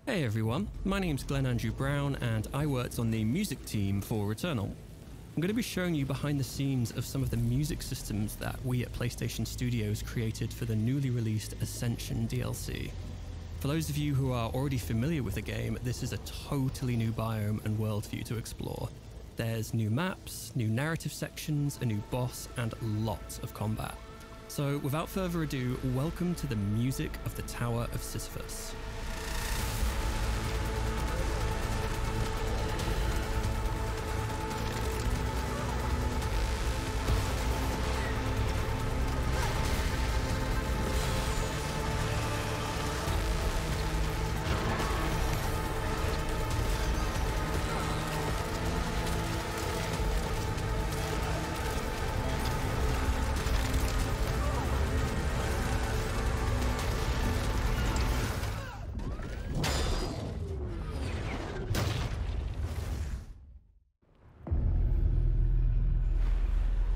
Hey everyone, my name's Glen Andrew Brown and I worked on the music team for Returnal. I'm going to be showing you behind the scenes of some of the music systems that we at PlayStation Studios created for the newly released Ascension DLC. For those of you who are already familiar with the game, this is a totally new biome and world for you to explore. There's new maps, new narrative sections, a new boss, and lots of combat. So without further ado, welcome to the music of the Tower of Sisyphus.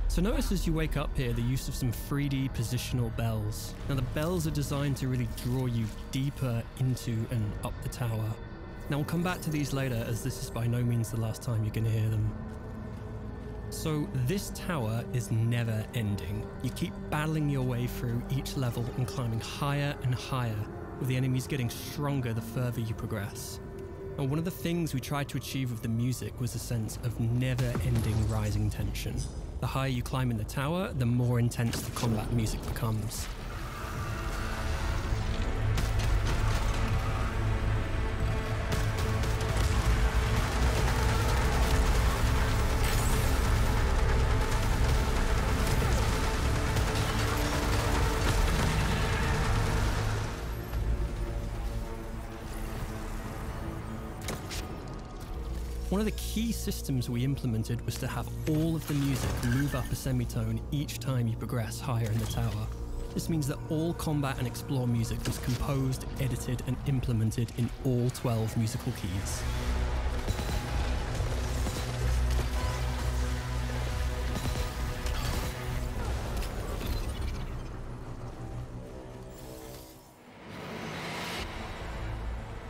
So notice as you wake up here the use of some 3D positional bells. Now the bells are designed to really draw you deeper into and up the tower. Now we'll come back to these later as this is by no means the last time you're going to hear them. So this tower is never ending. You keep battling your way through each level and climbing higher and higher, with the enemies getting stronger the further you progress. And one of the things we tried to achieve with the music was a sense of never-ending rising tension. The higher you climb in the tower, the more intense the combat music becomes. One of the key systems we implemented was to have all of the music move up a semitone each time you progress higher in the tower. This means that all combat and explore music was composed, edited, and implemented in all 12 musical keys.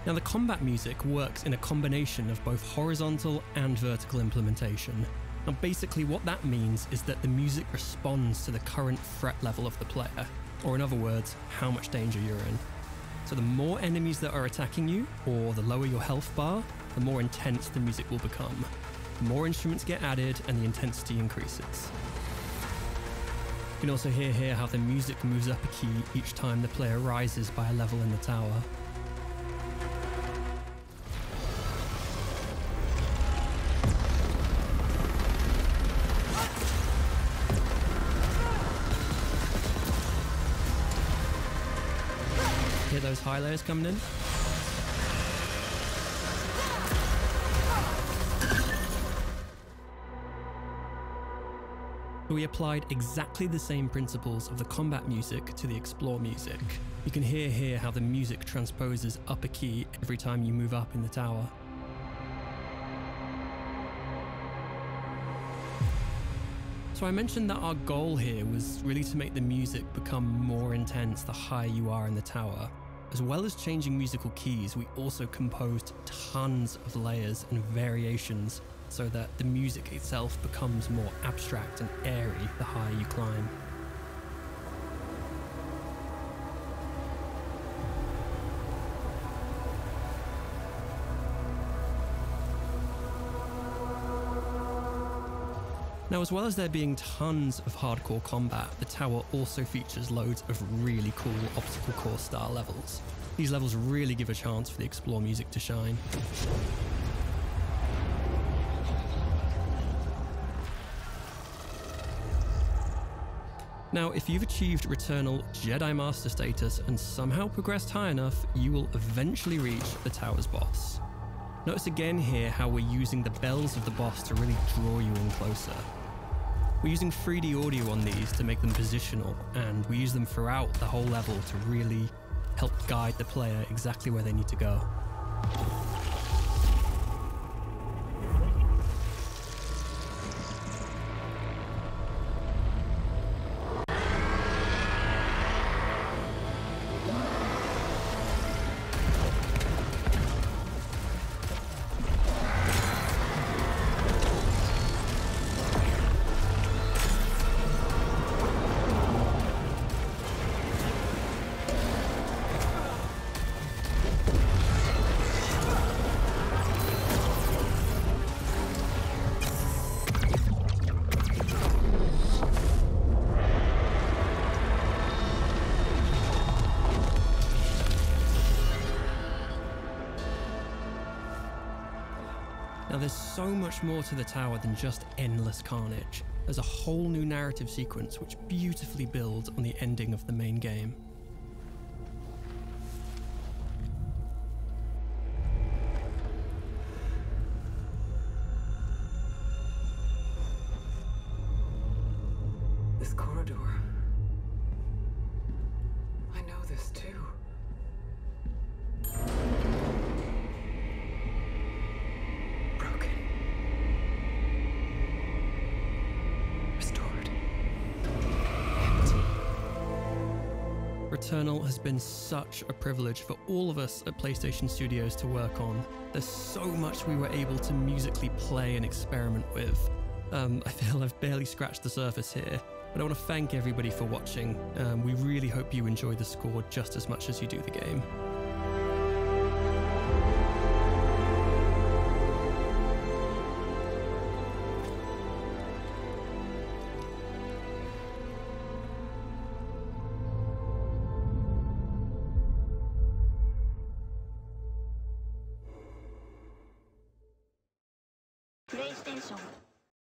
Now the combat music works in a combination of both horizontal and vertical implementation. Now basically what that means is that the music responds to the current threat level of the player, or in other words, how much danger you're in. So the more enemies that are attacking you, or the lower your health bar, the more intense the music will become. The more instruments get added and the intensity increases. You can also hear here how the music moves up a key each time the player rises by a level in the tower. Hear those high layers coming in? We applied exactly the same principles of the combat music to the explore music. You can hear here how the music transposes up a key every time you move up in the tower. So I mentioned that our goal here was really to make the music become more intense the higher you are in the tower. As well as changing musical keys, we also composed tons of layers and variations so that the music itself becomes more abstract and airy the higher you climb. Now, as well as there being tons of hardcore combat, the tower also features loads of really cool obstacle course style levels. These levels really give a chance for the explore music to shine. Now, if you've achieved Returnal Jedi Master status and somehow progressed high enough, you will eventually reach the tower's boss. Notice again here how we're using the bells of the boss to really draw you in closer. We're using 3D audio on these to make them positional, and we use them throughout the whole level to really help guide the player exactly where they need to go. Now there's so much more to the tower than just endless carnage. There's a whole new narrative sequence which beautifully builds on the ending of the main game. This corridor. I know this too. Broken. Restored. Empty. Returnal has been such a privilege for all of us at PlayStation Studios to work on. There's so much we were able to musically play and experiment with. I feel I've barely scratched the surface here, but I want to thank everybody for watching. We really hope you enjoy the score just as much as you do the game. PlayStation